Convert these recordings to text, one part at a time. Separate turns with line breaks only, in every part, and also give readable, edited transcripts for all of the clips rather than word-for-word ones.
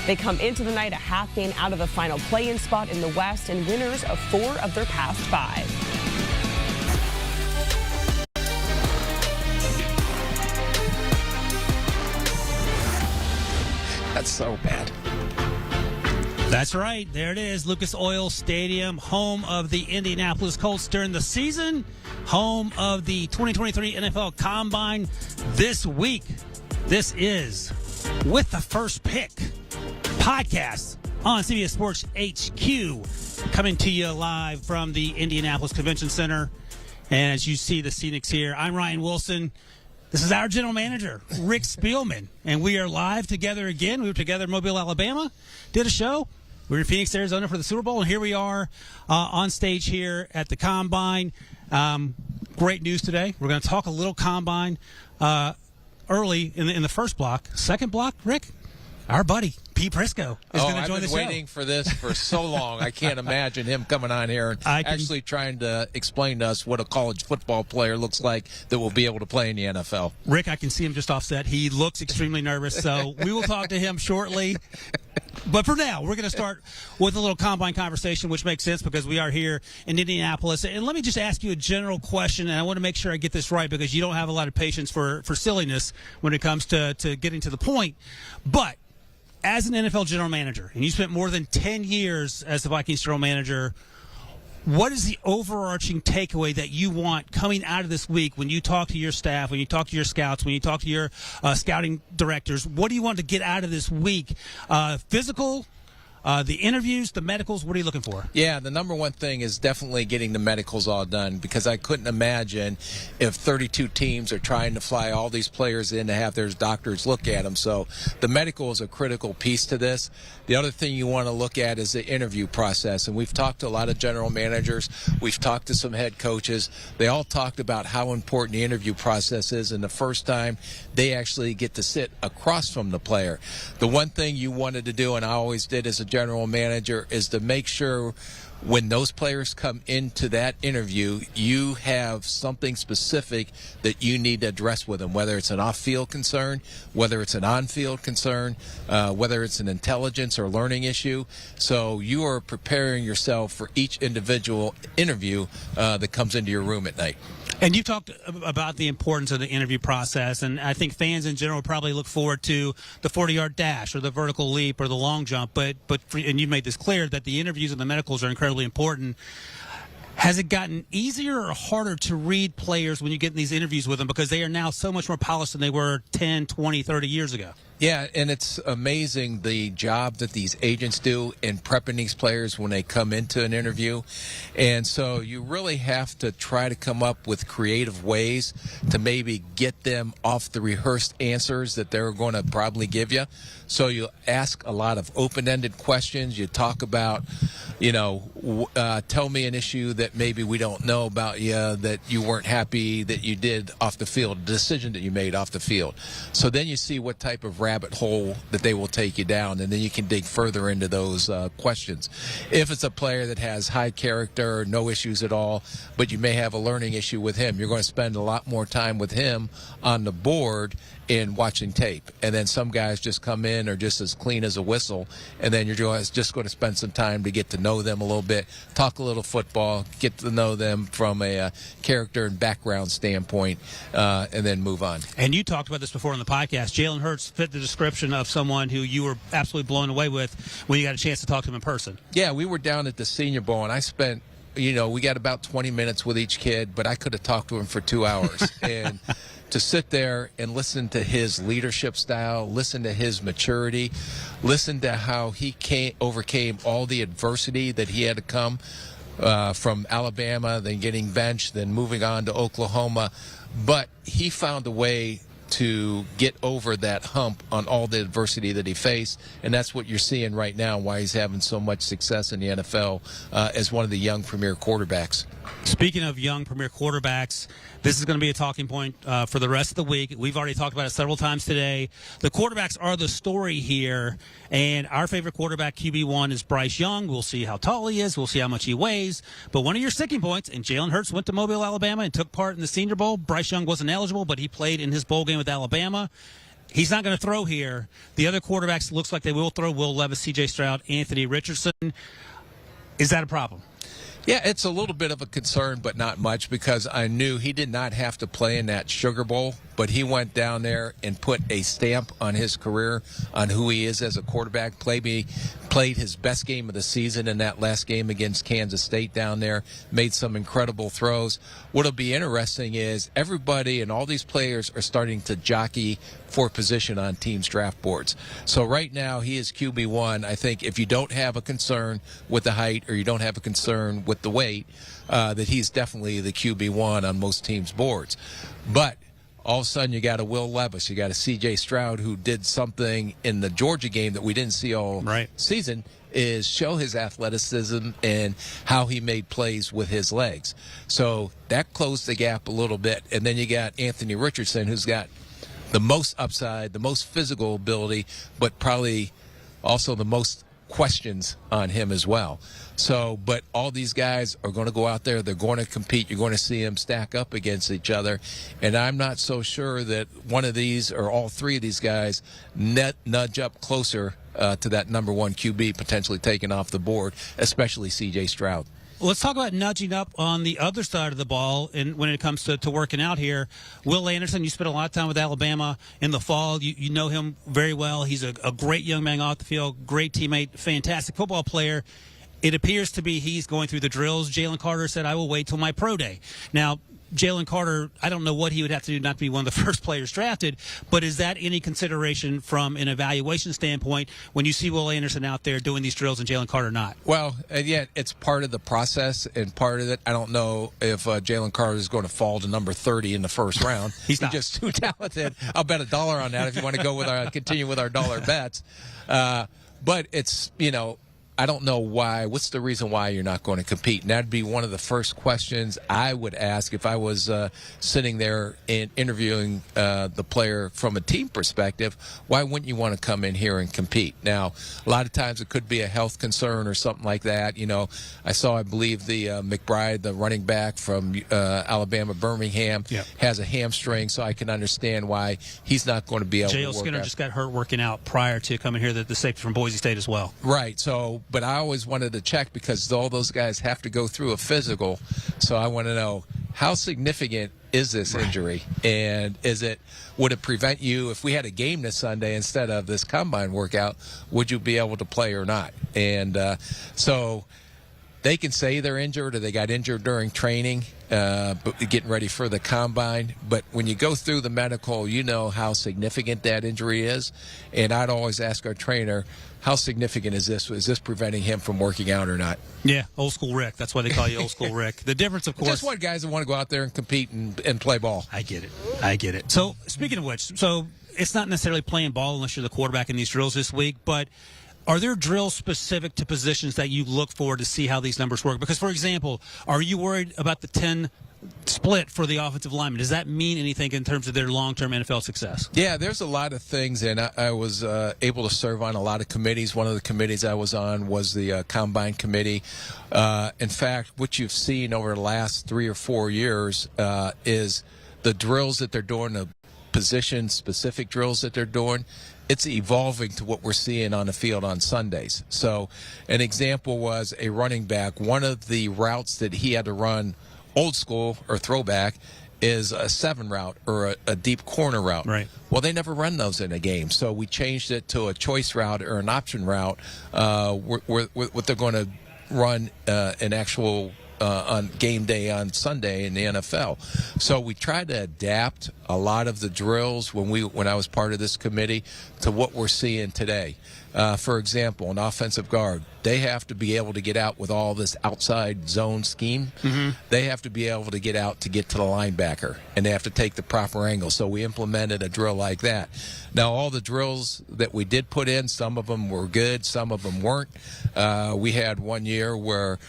They come into the night a half game out of the final play-in spot in the West and winners of 4 of their past 5.
That's so bad.
That's right. There it is. Lucas Oil Stadium, home of the Indianapolis Colts during the season, home of the 2023 NFL Combine this week. This is With the First Pick podcast on CBS Sports HQ, coming to you live from the Indianapolis Convention Center. And as you see the scenics here, I'm Ryan Wilson. This is our general manager, Rick Spielman, and we are live together again. We were together in Mobile, Alabama, did a show. We were in Phoenix, Arizona for the Super Bowl, and here we are on stage here at the Combine. Great news today. We're going to talk a little Combine early in the first block. Second block, Rick, our buddy, Pete Prisco, is going to join the show.
I've been waiting for this for so long. I can't imagine him coming on here and actually trying to explain to us what a college football player looks like that will be able to play in the NFL.
Rick, I can see him just offset. He looks extremely nervous, so we will talk to him shortly. But for now, we're going to start with a little Combine conversation, which makes sense because we are here in Indianapolis. And let me just ask you a general question, and I want to make sure I get this right because you don't have a lot of patience for silliness when it comes to getting to the point. But as an NFL general manager, and you spent more than 10 years as the Vikings general manager, what is the overarching takeaway that you want coming out of this week when you talk to your staff, when you talk to your scouts, when you talk to your scouting directors? What do you want to get out of this week? Physical, the interviews, the medicals, what are you looking for?
Yeah, the number one thing is definitely getting the medicals all done because I couldn't imagine if 32 teams are trying to fly all these players in to have their doctors look at them. So the medical is a critical piece to this. The other thing you want to look at is the interview process. And we've talked to a lot of general managers. We've talked to some head coaches. They all talked about how important the interview process is and the first time they actually get to sit across from the player. The one thing you wanted to do, and I always did as a general manager, is to make sure when those players come into that interview, you have something specific that you need to address with them, whether it's an off-field concern, whether it's an on-field concern, whether it's an intelligence or learning issue. So you are preparing yourself for each individual interview that comes into your room at night.
And you talked about the importance of the interview process, and I think fans in general probably look forward to the 40-yard dash or the vertical leap or the long jump, and you made this clear that the interviews and the medicals are incredibly important. Has it gotten easier or harder to read players when you get in these interviews with them because they are now so much more polished than they were 10, 20, 30 years ago?
Yeah, and it's amazing the job that these agents do in prepping these players when they come into an interview. And so you really have to try to come up with creative ways to maybe get them off the rehearsed answers that they're going to probably give you. So you ask a lot of open-ended questions. You talk about, tell me an issue that maybe we don't know about you, that you weren't happy that you did off the field, a decision that you made off the field. So then you see what type of rabbit hole that they will take you down, and then you can dig further into those questions. If it's a player that has high character, no issues at all, but you may have a learning issue with him, you're going to spend a lot more time with him on the board in watching tape. And then some guys just come in or just as clean as a whistle, and then you're just going to spend some time to get to know them a little bit, talk a little football, get to know them from a character and background standpoint, and then move on.
And you talked about this before on the podcast. Jalen Hurts fit the description of someone who you were absolutely blown away with when you got a chance to talk to him in person.
Yeah, we were down at the Senior Bowl, and I spent we got about 20 minutes with each kid, but I could have talked to him for 2 hours. And to sit there and listen to his leadership style, listen to his maturity, listen to how he overcame all the adversity that he had to come from Alabama, then getting benched, then moving on to Oklahoma. But he found a way to get over that hump on all the adversity that he faced, and that's what you're seeing right now, why he's having so much success in the NFL as one of the young premier quarterbacks.
Speaking of young premier quarterbacks, this is going to be a talking point for the rest of the week. We've already talked about it several times today. The quarterbacks are the story here, and our favorite quarterback, QB1, is Bryce Young. We'll see how tall he is. We'll see how much he weighs. But one of your sticking points, and Jalen Hurts went to Mobile, Alabama, and took part in the Senior Bowl. Bryce Young wasn't eligible, but he played in his bowl game with Alabama. he's not going to throw here. The other quarterbacks looks like they will throw. Will Levis, C.J. Stroud, Anthony Richardson. Is that a problem?
Yeah, it's a little bit of a concern, but not much, because I knew he did not have to play in that Sugar Bowl, but he went down there and put a stamp on his career, on who he is as a quarterback. Played his best game of the season in that last game against Kansas State down there, made some incredible throws. What'll be interesting is everybody and all these players are starting to jockey for position on teams' draft boards. So right now he is QB1. I think if you don't have a concern with the height, or you don't have a concern with the weight, that he's definitely the QB1 on most teams' boards. But all of a sudden you got a Will Levis, you got a C.J. Stroud, who did something in the Georgia game that we didn't see all season, is show his athleticism and how he made plays with his legs. So that closed the gap a little bit. And then you got Anthony Richardson, who's got the most upside, the most physical ability, but probably also the most questions on him as well. So, but all these guys are going to go out there. They're going to compete. You're going to see them stack up against each other. And I'm not so sure that one of these or all three of these guys nudge up closer to that number one QB potentially taken off the board, especially C.J. Stroud.
Let's talk about nudging up on the other side of the ball. And when it comes to working out here, Will Anderson, you spent a lot of time with Alabama in the fall. You know him very well. He's a great young man off the field, great teammate, fantastic football player. It appears to be he's going through the drills. Jalen Carter said, I will wait till my pro day. Now, Jalen Carter, I don't know what he would have to do not to be one of the first players drafted, but is that any consideration from an evaluation standpoint when you see Will Anderson out there doing these drills and Jalen Carter not?
Well, and yet it's part of the process and part of it. I don't know if Jalen Carter is going to fall to number 30 in the first round.
He's
just too talented. I'll bet $1 on that if you want to go with continue with our dollar bets. But it's, I don't know why. What's the reason why you're not going to compete? And that'd be one of the first questions I would ask if I was sitting there and interviewing the player from a team perspective. Why wouldn't you want to come in here and compete? Now, a lot of times it could be a health concern or something like that. I believe the McBride, the running back from Alabama, Birmingham, has a hamstring, so I can understand why he's not going to be able to work
Skinner
out.
just got hurt working out prior to coming here, the safety from Boise State as well.
Right, so... But I always wanted to check because all those guys have to go through a physical. So I want to know, how significant is this injury? And would it prevent you, if we had a game this Sunday instead of this combine workout, would you be able to play or not? And so they can say they're injured or they got injured during training, but getting ready for the combine. But when you go through the medical, you know how significant that injury is. And I'd always ask our trainer, how significant is this? Is this preventing him from working out or not?
Yeah, old school Rick. That's why they call you old school Rick. The difference, of course.
Just want guys that want to go out there and compete and play ball.
I get it. So, speaking of which, it's not necessarily playing ball unless you're the quarterback in these drills this week, but are there drills specific to positions that you look for to see how these numbers work? Because, for example, are you worried about the 10 split for the offensive lineman? Does that mean anything in terms of their long-term NFL success?
Yeah, there's a lot of things, and I was able to serve on a lot of committees. One of the committees I was on was the Combine Committee. In fact, what you've seen over the last 3 or 4 years is the drills that they're doing, the position-specific drills that they're doing, it's evolving to what we're seeing on the field on Sundays. So an example was a running back. One of the routes that he had to run old school or throwback is a 7 route or a deep corner route.
Right.
Well, they never run those in a game, so we changed it to a choice route or an option route. What they're going to run an actual on game day on Sunday in the NFL. So we tried to adapt a lot of the drills when I was part of this committee to what we're seeing today. For example, an offensive guard, they have to be able to get out with all this outside zone scheme. Mm-hmm. They have to be able to get out to get to the linebacker, and they have to take the proper angle. So we implemented a drill like that. Now, all the drills that we did put in, some of them were good, some of them weren't. We had one year where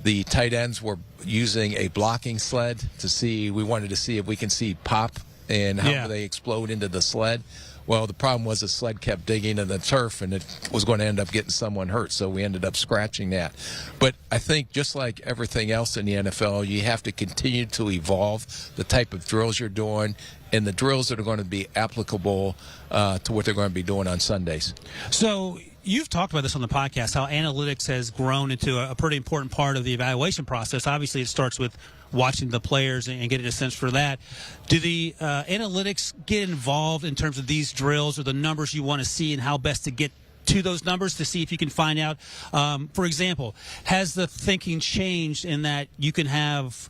the tight ends were using a blocking sled we wanted to see if we can see pop and how they explode into the sled. Well, the problem was the sled kept digging in the turf, and it was going to end up getting someone hurt, so we ended up scratching that. But I think just like everything else in the NFL, you have to continue to evolve the type of drills you're doing and the drills that are going to be applicable to what they're going to be doing on Sundays.
So you've talked about this on the podcast, how analytics has grown into a pretty important part of the evaluation process. Obviously, it starts with watching the players and getting a sense for that. Do the analytics get involved in terms of these drills or the numbers you want to see and how best to get to those numbers to see if you can find out? For example, has the thinking changed in that you can have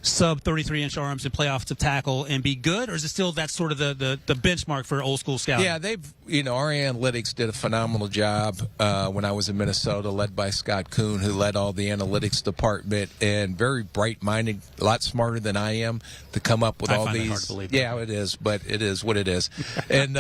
sub 33-inch arms and play offensive tackle and be good, or is it still that sort of the benchmark for old school scouting?
Yeah, our analytics did a phenomenal job when I was in Minnesota, led by Scott Kuhn, who led all the analytics department, and very bright-minded, a lot smarter than I am to come up with all these.
Hard to believe.
Yeah, it is, but it is what it is. And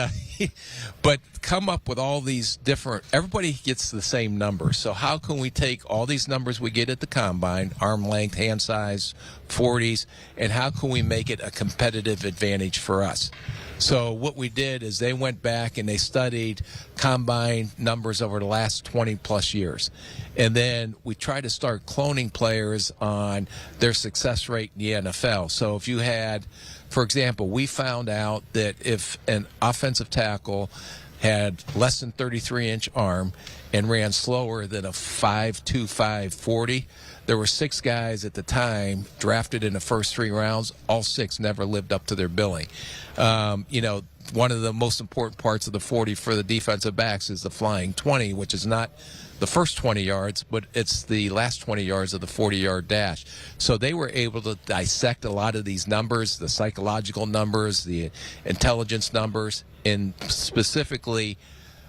but come up with all these different. Everybody gets the same number. So how can we take all these numbers we get at the combine, arm length, hand size, 40s, and how can we make it a competitive advantage for us? So what we did is they went back and they studied combine numbers over the last 20-plus years. And then we tried to start cloning players on their success rate in the NFL. So if you had, for example, we found out that if an offensive tackle had less than 33-inch arm and ran slower than a 5.25 40, there were 6 guys at the time drafted in the first 3 rounds. All 6 never lived up to their billing. One of the most important parts of the 40 for the defensive backs is the flying 20, which is not the first 20 yards, but it's the last 20 yards of the 40-yard dash. So they were able to dissect a lot of these numbers, the psychological numbers, the intelligence numbers, and specifically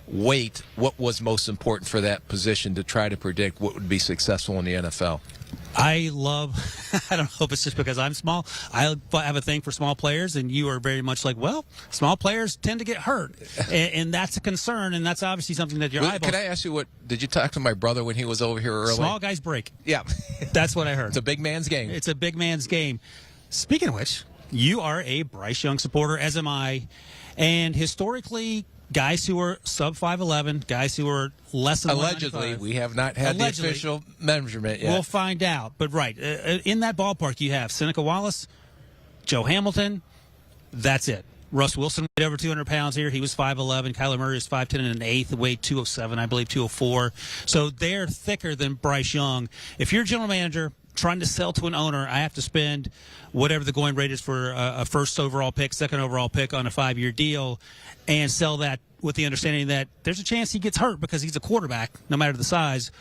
weight what was most important for that position to try to predict what would be successful in the NFL.
I don't know if it's just because I'm small. I have a thing for small players, and you are very much like, well, small players tend to get hurt, and that's a concern, and that's obviously something that your eyeballs.
Can I ask you did you talk to my brother when he was over here earlier?
Small guys break.
Yeah.
That's what I heard.
It's a big man's game.
It's a big man's game. Speaking of which, you are a Bryce Young supporter, as am I, and historically, guys who are sub 5'11", guys who are less than
allegedly, we have not had the official measurement yet.
We'll find out. But right, in that ballpark, you have Seneca Wallace, Joe Hamilton. That's it. Russ Wilson weighed over 200 pounds here. He was 5'11". Kyler Murray is 5'10" and an eighth, weighed 207, I believe 204. So they're thicker than Bryce Young. If you're a general manager trying to sell to an owner, I have to spend whatever the going rate is for a first overall pick, second overall pick on a 5-year deal, and sell that with the understanding that there's a chance he gets hurt because he's a quarterback, no matter the size.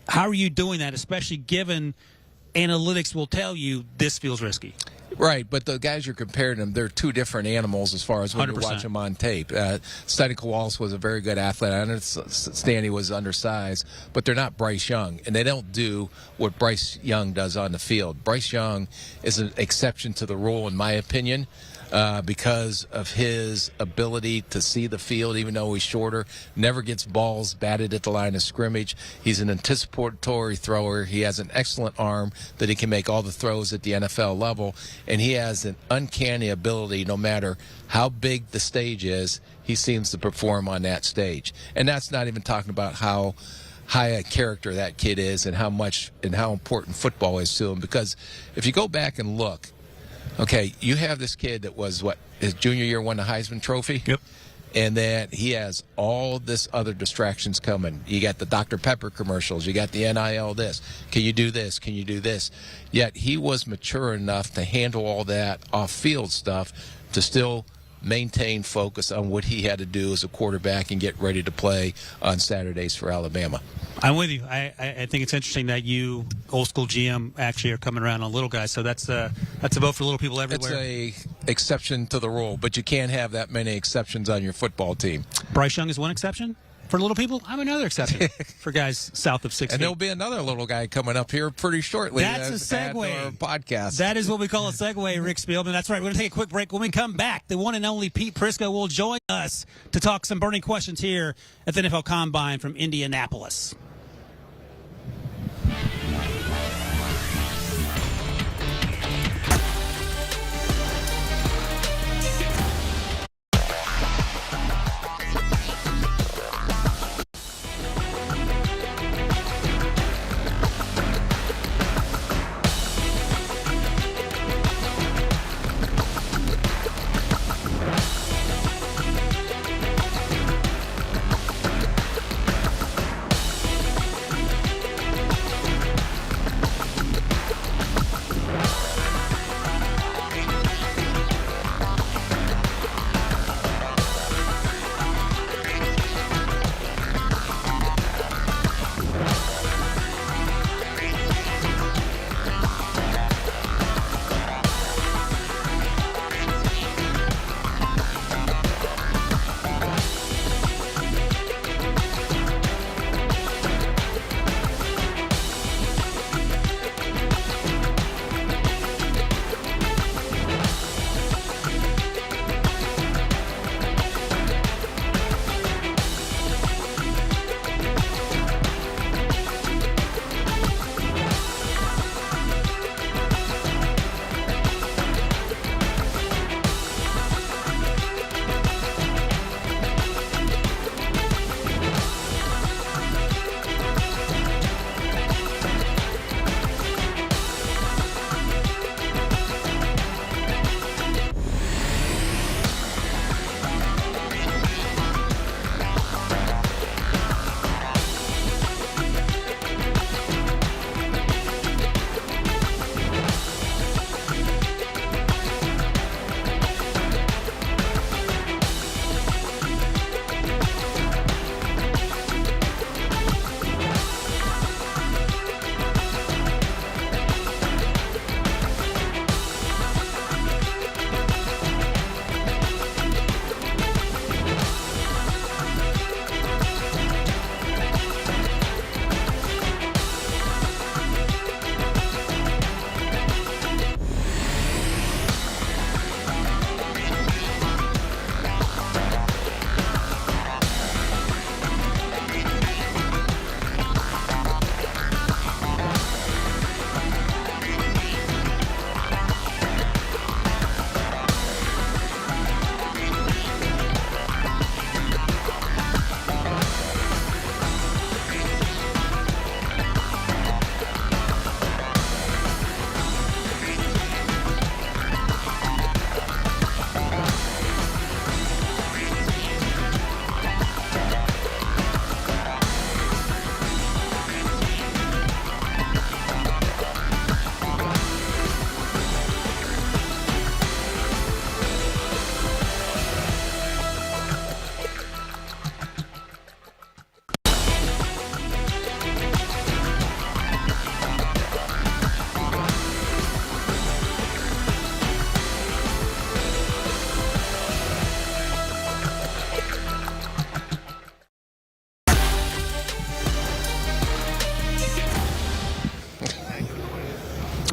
How are you doing that, especially given analytics will tell you this feels risky?
Right, but the guys you're comparing them, they're 2 different animals as far as when 100%. You watch them on tape. Seneca Wallace was a very good athlete. I understand he was undersized, but they're not Bryce Young, and they don't do what Bryce Young does on the field. Bryce Young is an exception to the rule, in my opinion. Because of his ability to see the field, even though he's shorter, never gets balls batted at the line of scrimmage. He's an anticipatory thrower. He has an excellent arm that he can make all the throws at the NFL level, and he has an uncanny ability, no matter how big the stage is, he seems to perform on that stage. And that's not even talking about how high a character that kid is and how much and how important football is to him. Because if you go back and look, okay, you have this kid that was, his junior year won the Heisman Trophy?
Yep.
And then he has all this other distractions coming. You got the Dr. Pepper commercials. You got the NIL this. Can you do this? Can you do this? Yet he was mature enough to handle all that off-field stuff to still maintain focus on what he had to do as a quarterback and get ready to play on Saturdays for Alabama.
I'm with you. I think it's interesting that you, old school GM, actually are coming around on little guys. So that's a vote for little people everywhere.
It's a exception to the rule, but you can't have that many exceptions on your football team.
Bryce Young is one exception for little people. I'm another exception for guys south of 6 feet.
And there'll be another little guy coming up here pretty shortly.
That's a segue.
Our podcast.
That is what we call a segue, Rick Spielman. That's right. We're going to take a quick break. When we come back, the one and only Pete Prisco will join us to talk some burning questions here at the NFL Combine from Indianapolis.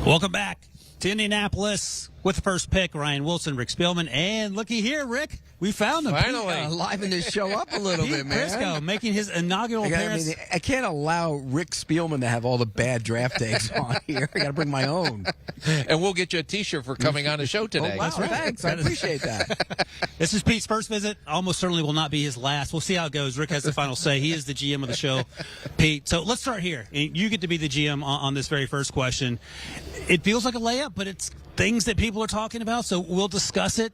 Welcome back to Indianapolis with the first pick, Ryan Wilson, Rick Spielman, and looky here, Rick, we found him.
Finally.
Liven this show up a little
Pete
bit, man.
Prisco making his inaugural appearance.
I can't allow Rick Spielman to have all the bad draft takes on here. I got to bring my own.
And we'll get you a T-shirt for coming on the show today.
Oh, wow, thanks. I appreciate that.
This is Pete's first visit. Almost certainly will not be his last. We'll see how it goes. Rick has the final say. He is the GM of the show, Pete. So let's start here. You get to be the GM on this very first question. It feels like a layup, but it's things that people are talking about, so we'll discuss it.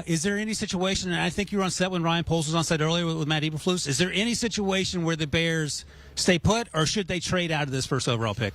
Is there any situation, and I think you were on set when Ryan Poles was on set earlier with Matt Eberflus, is there any situation where the Bears stay put, or should they trade out of this first overall pick?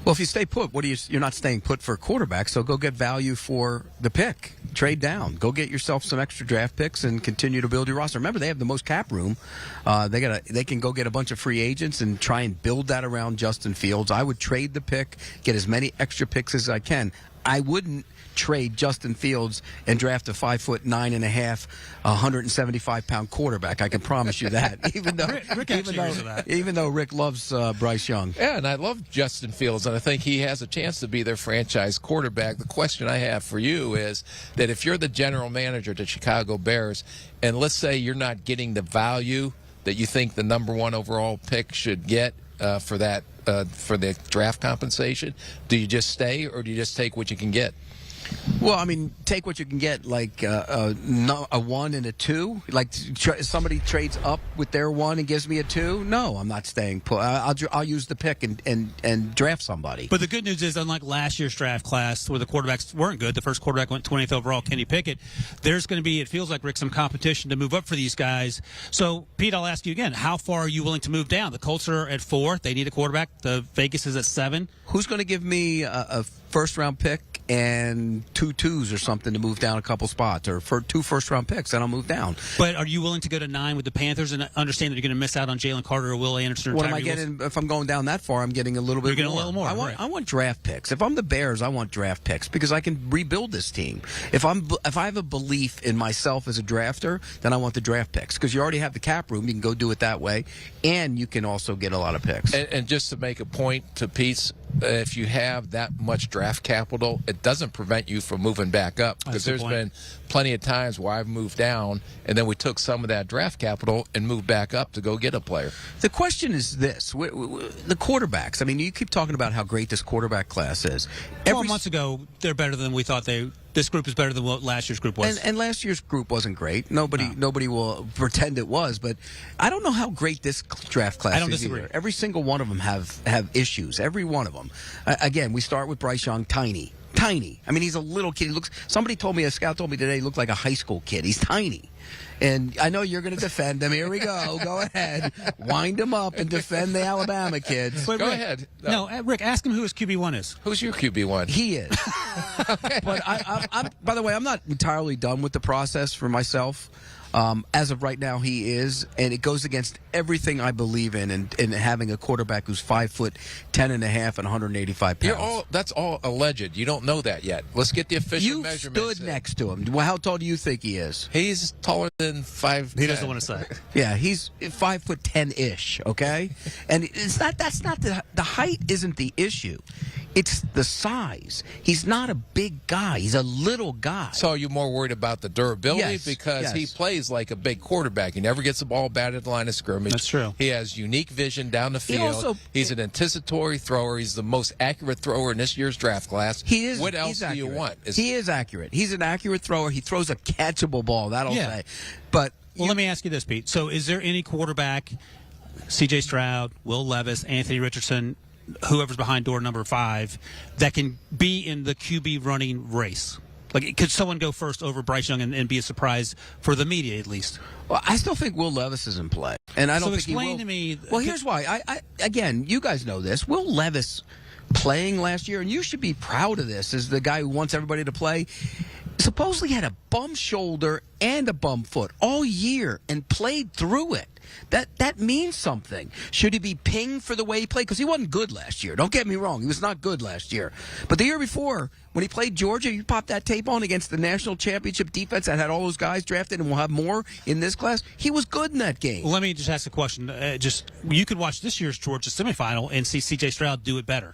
Well, if you stay put, you're not staying put for a quarterback, so go get value for the pick. Trade down. Go get yourself some extra draft picks and continue to build your roster. Remember, they have the most cap room. They can go get a bunch of free agents and try and build that around Justin Fields. I would trade the pick, get as many extra picks as I can. I wouldn't trade Justin Fields and draft a 5'9.5", 175-pound quarterback. I can promise you that. Even though Rick loves Bryce Young.
Yeah, and I love Justin Fields, and I think he has a chance to be their franchise quarterback. The question I have for you is that if you're the general manager of the Chicago Bears, and let's say you're not getting the value that you think the number one overall pick should get for the draft compensation, do you just stay or do you just take what you can get?
Well, I mean, take what you can get, like a 1 and a 2. Like somebody trades up with their 1 and gives me a 2. No, I'm not staying put. I'll use the pick and draft somebody.
But the good news is, unlike last year's draft class where the quarterbacks weren't good, the first quarterback went 20th overall, Kenny Pickett, there's going to be, it feels like, Rick, some competition to move up for these guys. So, Pete, I'll ask you again, how far are you willing to move down? The Colts are at 4. They need a quarterback. The Vegas is at 7.
Who's going to give me a first-round pick and 2 2s or something to move down a couple spots, or for 2 first-round picks, then I'll move down.
But are you willing to go to 9 with the Panthers and understand that you're going to miss out on Jalen Carter or Will Anderson? Or
What am I getting? If I'm going down that far, I'm getting a little bit more.
You're getting a little more.
I want draft picks. If I'm the Bears, I want draft picks because I can rebuild this team. If I have a belief in myself as a drafter, then I want the draft picks because you already have the cap room. You can go do it that way, and you can also get a lot of picks.
And just to make a point to Pete's, if you have that much draft capital, it doesn't prevent you from moving back up because there's been plenty of times where I've moved down and then we took some of that draft capital and moved back up to go get a player.
The question is this. The quarterbacks, I mean, you keep talking about how great this quarterback class is.
12 months ago, they're better than we thought this group is better than what last year's group was.
And last year's group wasn't great. Nobody will pretend it was, but I don't know how great this draft class is.
I don't disagree.
Either. Every single one of them have issues. Every one of them. Again, we start with Bryce Young, tiny. I mean, he's a little kid. Somebody told me, a scout told me today, he looked like a high school kid. He's tiny. And I know you're going to defend him. Here we go. Go ahead. Wind him up and defend the Alabama kids.
But Go ahead.
No, Rick, ask him who his QB1 is.
Who's your QB1?
He is. Okay. But I'm, by the way, I'm not entirely done with the process for myself. As of right now, he is, and it goes against everything I believe in having a quarterback who's 5'10.5" and 185 pounds.
That's all alleged. You don't know that yet. Let's get the official measurements.
You stood next to him. Well, how tall do you think he is?
He's taller than 5'10".
He doesn't want to say.
Yeah, he's 5'10" okay? And that's not the height isn't the issue. It's the size. He's not a big guy. He's a little guy.
So you're more worried about the durability?
Yes,
because he plays like a big quarterback. He never gets the ball batted at the line of scrimmage.
That's true.
He has unique vision down the field. He's an anticipatory thrower. He's the most accurate thrower in this year's draft class.
He is.
What else do you want?
He is accurate. He's an accurate thrower. He throws a catchable ball. That'll say. But
let me ask you this, Pete. So is there any quarterback, C.J. Stroud, Will Levis, Anthony Richardson, whoever's behind door number 5, that can be in the QB running race? Like, could someone go first over Bryce Young and be a surprise for the media, at least?
Well, I still think Will Levis is in play, and I don't think he will.
Explain to me.
Well, here's why. Again, you guys know this. Will Levis playing last year, and you should be proud of this, as the guy who wants everybody to play, supposedly had a bum shoulder and a bum foot all year and played through it. That means something. Should he be pinged for the way he played? Because he wasn't good last year. Don't get me wrong. He was not good last year. But the year before, when he played Georgia, you popped that tape on against the national championship defense that had all those guys drafted, and we'll have more in this class. He was good in that game.
Well, let me just ask a question. You could watch this year's Georgia semifinal and see C.J. Stroud do it better.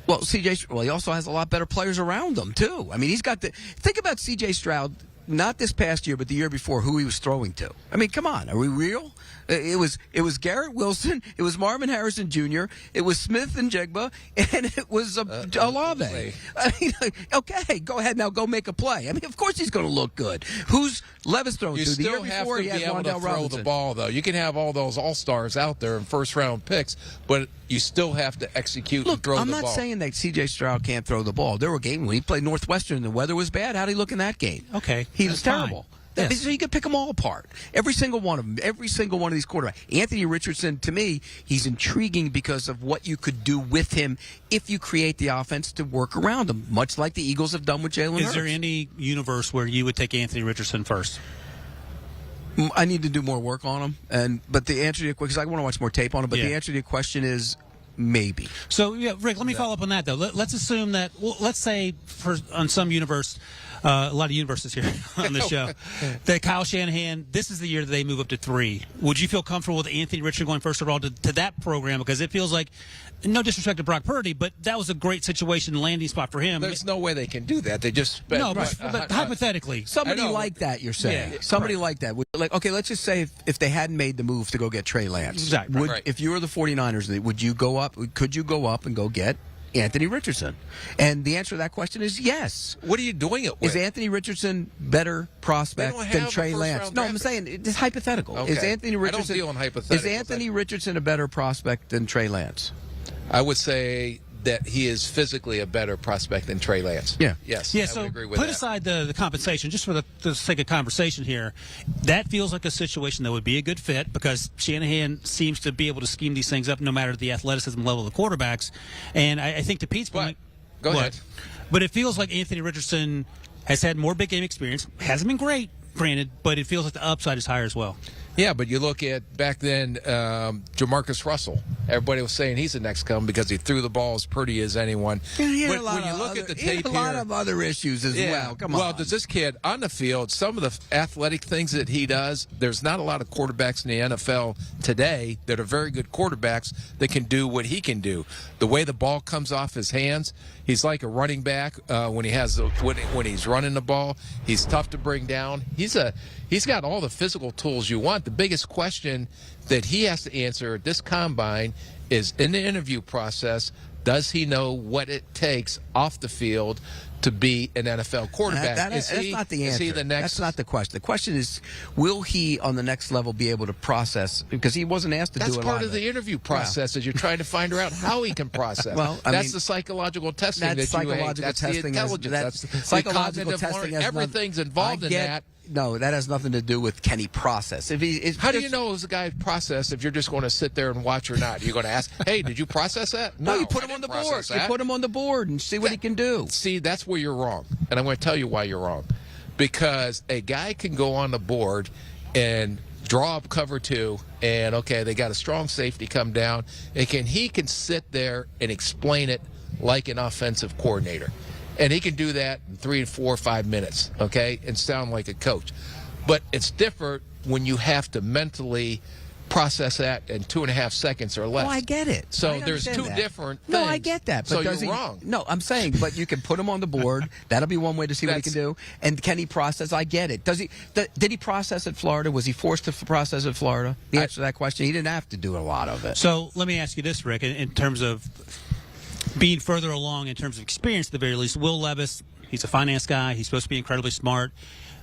Well, he also has a lot better players around him, too. I mean, he's got think about C.J. Stroud, not this past year, but the year before, who he was throwing to. I mean, come on, are we real? It was Garrett Wilson, it was Marvin Harrison Jr., it was Smith and Jigba, and it was Olave. I mean, okay, go ahead now, go make a play. I mean, of course he's going to look good. Who's Levis throwing to? The year before, he had Wandale Robinson.
Throw the ball, though. You can have all those all-stars out there in first-round picks, but you still have to execute and throw the ball.
I'm not saying that C.J. Stroud can't throw the ball. There were games when he played Northwestern and the weather was bad. How did he look in that game?
Okay.
He was terrible.
Yes.
So you could pick them all apart. Every single one of them. Every single one of these quarterbacks. Anthony Richardson, to me, he's intriguing because of what you could do with him if you create the offense to work around him, much like the Eagles have done with Jalen Hurts.
Is there any universe where you would take Anthony Richardson first?
I need to do more work on him, but the answer to your question, because I want to watch more tape on him, but the answer to your question is maybe.
So, Rick, let me follow up on that, though. Let's assume that, let's say on some universe, a lot of universes here on the show, that Kyle Shanahan, this is the year that they move up to 3. Would you feel comfortable with Anthony Richardson going first overall to that program? Because it feels like, no disrespect to Brock Purdy, but that was a great situation, landing spot for him.
There's no way they can do that. They just spent,
but hypothetically.
Somebody like that, you're saying.
Yeah,
somebody like that. Okay, let's just say if they hadn't made the move to go get Trey Lance.
Exactly.
If you were the 49ers, would you go up? Could you go up and go get Anthony Richardson? And the answer to that question is yes.
What are you doing it with?
Is Anthony Richardson better prospect than Trey Lance? No, I'm saying it's hypothetical.
Okay.
Is Anthony Richardson,
I don't deal in hypotheticals.
Is Anthony Richardson a better prospect than Trey Lance?
I would say that he is physically a better prospect than Trey Lance.
Yeah.
Yes.
Yeah,
I
so
would agree with
put
that.
aside the compensation, just for the sake of conversation here, that feels like a situation that would be a good fit because Shanahan seems to be able to scheme these things up no matter the athleticism level of the quarterbacks. And I think to Pete's point...
Go ahead.
But it feels like Anthony Richardson has had more big game experience. Hasn't been great, granted, but it feels like the upside is higher as well.
Yeah, but you look at back then, Jamarcus Russell. Everybody was saying he's the next come because he threw the ball as pretty as anyone.
Yeah,
but when you look at the tape
a lot of other issues as well. Come on.
Well, does this kid on the field, some of the athletic things that he does, there's not a lot of quarterbacks in the NFL today that are very good quarterbacks that can do what he can do. The way the ball comes off his hands, he's like a running back when he's running the ball. He's tough to bring down. He's got all the physical tools you want. The biggest question that he has to answer at this combine is in the interview process, does he know what it takes off the field to be an NFL quarterback?
That's not the answer.
Is he the next?
That's not the question. The question is, will he on the next level be able to process? Because he wasn't asked to do a lot
That's part of the interview process as you're trying to find out how he can process.
Well,
that's the psychological testing that you
psychological
that's
testing.
the intelligence. That's the
psychological
cognitive
testing.
learning. Everything's involved in that.
No, that has nothing to do with can he process.
How do you know is the guy process if you're just going to sit there and watch or not? You're going to ask, hey, did you process that?
No, you put him on the board. You put him on the board and see what he can do.
See, that's where you're wrong. And I'm going to tell you why you're wrong. Because a guy can go on the board and draw up cover 2, and, okay, they got a strong safety come down, and he can sit there and explain it like an offensive coordinator. And he can do that in 3, 4, 5 minutes, okay, and sound like a coach. But it's different when you have to mentally process that in 2.5 seconds or less.
Oh, I get it.
So there's two different things.
No, I get that. But
so you're wrong.
No, I'm saying, but you can put him on the board. That'll be one way to see what he can do. And can he process? I get it. Did he process at Florida? Was he forced to process at Florida? The answer to that question, he didn't have to do a lot of it.
So let me ask you this, Rick, in terms of being further along in terms of experience at the very least. Will Levis, he's a finance guy. He's supposed to be incredibly smart.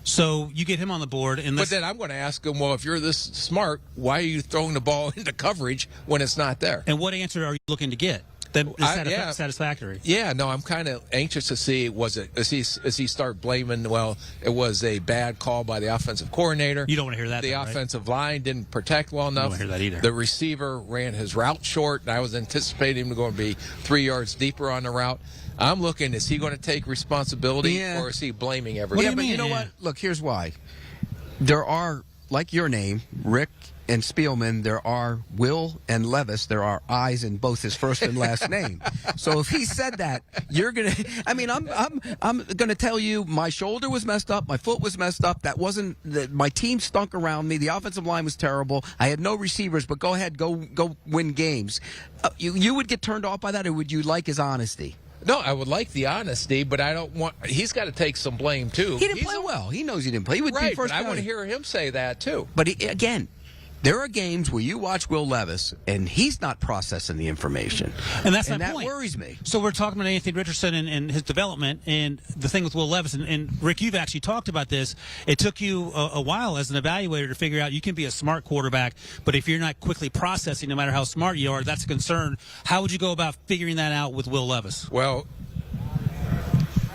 So you get him on the board. But
then I'm going to ask him, well, if you're this smart, why are you throwing the ball into coverage when it's not there?
And what answer are you looking to get that is satisfactory?
Yeah, no, I'm kind of anxious to see, is he start blaming, well, it was a bad call by the offensive coordinator.
You don't want to hear that.
The offensive line didn't protect well enough.
You don't want to hear that either.
The receiver ran his route short, and I was anticipating him to be 3 yards deeper on the route. I'm looking, is he going to take responsibility or is he blaming everybody?
Yeah, but you know what? Look, here's why. There are, like your name, Rick and Spielman, there are Will and Levis. There are I's in both his first and last name. So if he said that, you're gonna. I mean, I'm gonna tell you my shoulder was messed up, my foot was messed up. That wasn't. My team stunk around me. The offensive line was terrible. I had no receivers. But go ahead, go win games. You would get turned off by that, or would you like his honesty?
No, I would like the honesty, but I don't want. He's got to take some blame too.
He didn't play well. He knows he didn't play. He would be
Right,
first.
but I want to hear him say that too.
But again, there are games where you watch Will Levis and he's not processing the information,
And that's my
that
point.
worries me.
So we're talking about Anthony Richardson and his development, and the thing with Will Levis, and Rick, you've actually talked about this. It took you a while as an evaluator to figure out you can be a smart quarterback, but if you're not quickly processing, no matter how smart you are, that's a concern. How would you go about figuring that out with Will Levis?
Well,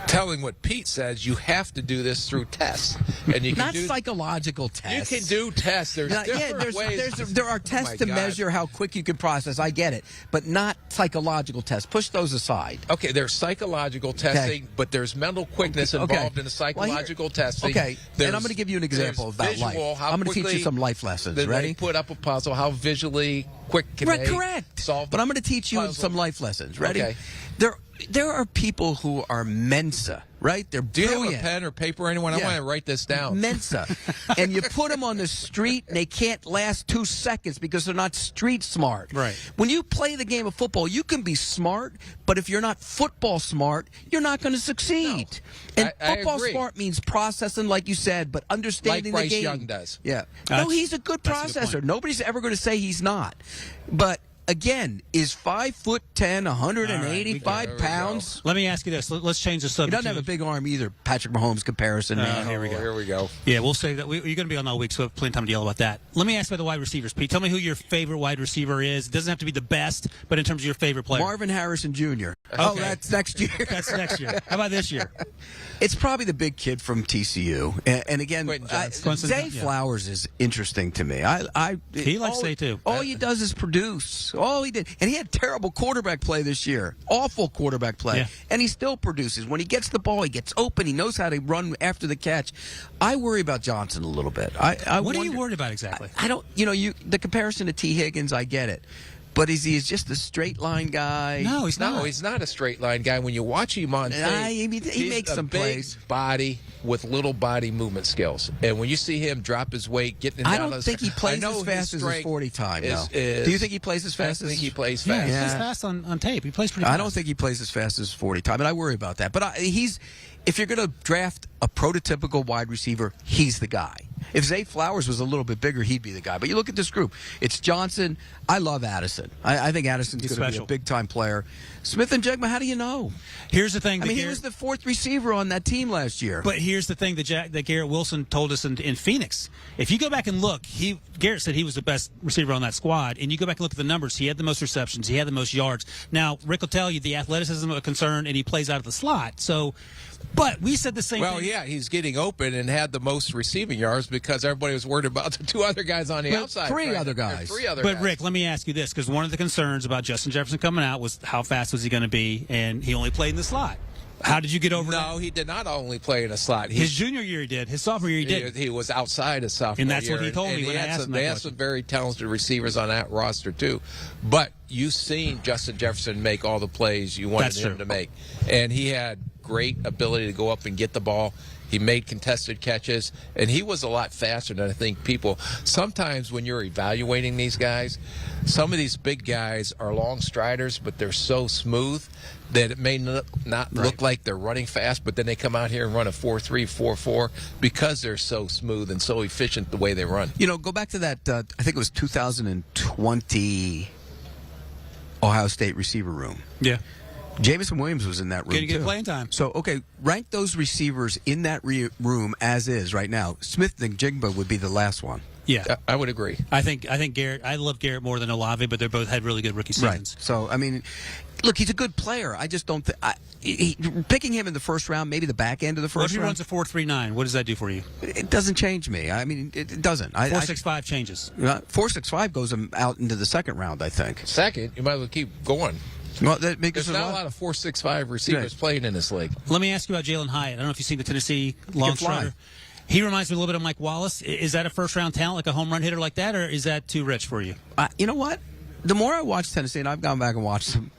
telling what Pete says, you have to do this through tests, and you can
Not
do
psychological tests.
You can do tests. There's different ways.
There are tests to measure how quick you can process. I get it, but not psychological tests. Push those aside.
Okay, there's psychological testing, but there's mental quickness involved in the psychological testing.
Okay, and I'm going to give you an example about
visual,
life. I'm going to teach you some life lessons. Ready?
They put up a puzzle. How visually quick can they
correct.
solve?
But I'm going to teach you
puzzle.
some life lessons. Ready?
Okay.
There are people who are Mensa, right? They're brilliant.
Do you have a pen or paper, anyone?
Yeah.
I want to write this down.
Mensa. And you put them on the street, and they can't last 2 seconds because they're not street smart.
Right.
When you play the game of football, you can be smart, but if you're not football smart, you're not going to succeed.
No.
And
I
football
agree.
smart means processing, like you said, but understanding
Like Bryce
the game.
Young does.
Yeah.
That's-
No, he's a good
that's a good
processor.
point.
Nobody's ever going to say he's not. But again, is 5'10", 185
There we
pounds?
Let me ask you this. Let's change the
He
subject.
doesn't have a big arm either. Patrick Mahomes comparison. man.
here we go.
Here we go.
Yeah, we'll say that. You're going to be on all week, so we have plenty of time to yell about that. Let me ask about the wide receivers, Pete. Tell me who your favorite wide receiver is. It doesn't have to be the best, but in terms of your favorite player.
Marvin Harrison Jr. Oh, that's next year.
That's next year. How about this year?
It's probably the big kid from TCU. And again,
Quentin Johnson.
Zay
Yeah.
Flowers is interesting to me.
He likes Zay, too.
All he does is produce. All he did. And he had terrible quarterback play this year. Awful quarterback play.
Yeah.
And he still produces. When he gets the ball, he gets open. He knows how to run after the catch. I worry about Johnson a little bit.
What are you worried about exactly?
I don't, the comparison to T. Higgins, I get it. But is he just a straight line guy?
No, he's not.
No, he's not a straight line guy. When you watch him on tape,
he makes
a
some
big
plays.
body with little body movement skills. And when you see him drop his weight, getting it down,
I don't think he plays as fast as his 40 time, though. Do you think he plays as fast
I
as
think he plays
Yeah,
fast.
he plays
Yeah.
fast on tape. He plays pretty fast.
I don't think he plays as fast as 40 time, and I worry about that. But if you're going to draft a prototypical wide receiver, he's the guy. If Zay Flowers was a little bit bigger, he'd be the guy. But you look at this group. It's Johnson. I love Addison. I think Addison's going to be a
special.
big-time player. Smith and Jegma, how do you know?
Here's the thing.
I mean, he was the fourth receiver on that team last year.
But here's the thing that Garrett Wilson told us in Phoenix. If you go back and look, Garrett said he was the best receiver on that squad. And you go back and look at the numbers. He had the most receptions. He had the most yards. Now, Rick will tell you the athleticism is a concern, and he plays out of the slot. So, but we said the same thing.
Well, yeah, he's getting open and had the most receiving yards because everybody was worried about the two other guys on the outside.
Three other guys.
But Rick, let me ask you this, because one of the concerns about Justin Jefferson coming out was how fast was he going to be, and he only played in the slot. How did you get over that?
No, he did not only play in a slot.
His junior year he did. His sophomore year he did.
He was outside his sophomore year.
And that's what he told me
and
when I asked him that
They had
question.
some very talented receivers on that roster, too. But you've seen Justin Jefferson make all the plays you wanted
That's
him
true.
to make. And he had great ability to go up and get the ball. He made contested catches, and he was a lot faster than I think people. Sometimes when you're evaluating these guys, some of these big guys are long striders, but they're so smooth that it may not look like they're running fast, but then they come out here and run a 4.3, 4.4 because they're so smooth and so efficient the way they run.
Go back to that, I think it was 2020 Ohio State receiver room.
Yeah.
Jamison Williams was in that room,
Getting good
too.
playing time.
So, okay, rank those receivers in that room as is right now. Smith and Jigba would be the last one.
Yeah.
I would agree.
I think Garrett. I love Garrett more than Olave, but they both had really good rookie seasons.
Right. So, I mean, look, he's a good player. I just don't think picking him in the first round, maybe the back end of the
What if
first
he
round,
runs a 4.39? What does that do for you?
it doesn't change me. I mean, it doesn't.
4.65 changes.
4.65 goes him out into the second round, I think.
Second, you might as well keep going.
Well, that because
There's not a lot of 4.65 receivers playing in this league.
Let me ask you about Jalen Hyatt. I don't know if you've seen the Tennessee long
can fly.
strider. He reminds me a little bit of Mike Wallace. Is that a first-round talent, like a home run hitter like that, or is that too rich for you?
You know what? The more I watch Tennessee, and I've gone back and watched them,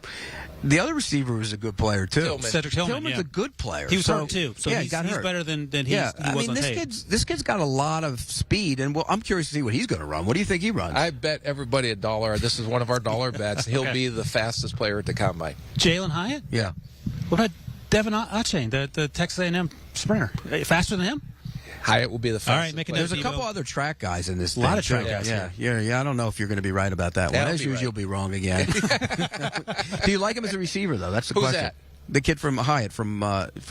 the other receiver was a good player, too.
Cedric Tillman.
Tillman's a good player.
He was hurt, too. So
he got
he's
hurt.
better than he was on tape.
This kid's got a lot of speed, and I'm curious to see what he's going to run. What do you think he runs?
I bet everybody $1. This is one of our dollar bets. He'll be the fastest player at the combine.
Jalen Hyatt?
Yeah.
What about Devin Achane, the Texas A&M sprinter? Faster than him?
Hyatt will be the fastest.
All right, make a note.
There's a couple other track guys in this.
A lot of track guys.
Yeah. I don't know if you're going to be right about that one.
That'll
As
be
usual,
right.
you'll be wrong again. Do you like him as a receiver, though? That's the
Who's
question.
that?
The kid from Hyatt from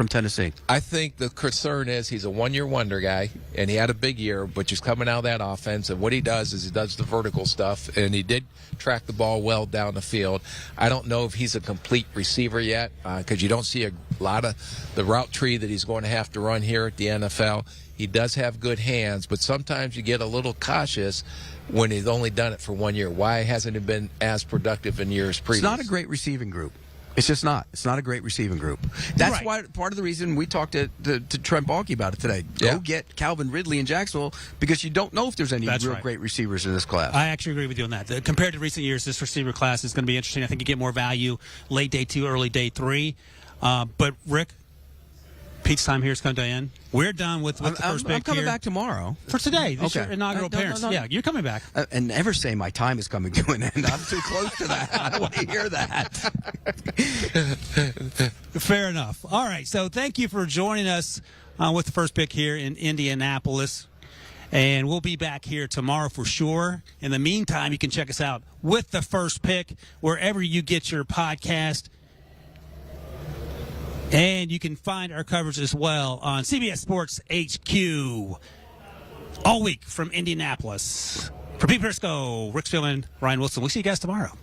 Tennessee.
I think the concern is he's a one-year wonder guy, and he had a big year, but he's coming out of that offense, and what he does is he does the vertical stuff, and he did track the ball well down the field. I don't know if he's a complete receiver yet, because you don't see a lot of the route tree that he's going to have to run here at the NFL. He does have good hands, but sometimes you get a little cautious when he's only done it for 1 year. Why hasn't he been as productive in years previous?
It's not a great receiving group. It's just not. It's not a great receiving group. That's
Right.
why part of the reason we talked to Trent Baalke about it today. Go get Calvin Ridley in Jacksonville, because you don't know if there's any
That's
real
right.
great receivers in this class.
I actually agree with you on that. Compared to recent years, this receiver class is going to be interesting. I think you get more value late day 2, early day 3. But, Rick, Pete's time here is coming to an end. We're done with the first pick
I'm coming
here.
back tomorrow.
For today. This is
Okay.
your inaugural
No.
appearance. Yeah, you're coming back.
And never say my time is coming to an end. I'm too close to that. I don't want to hear that.
Fair enough. All right, so thank you for joining us with the first pick here in Indianapolis. And we'll be back here tomorrow for sure. In the meantime, you can check us out with the first pick wherever you get your podcast. And you can find our coverage as well on CBS Sports HQ all week from Indianapolis. For Pete Prisco, Rick Spielman, Ryan Wilson, we'll see you guys tomorrow.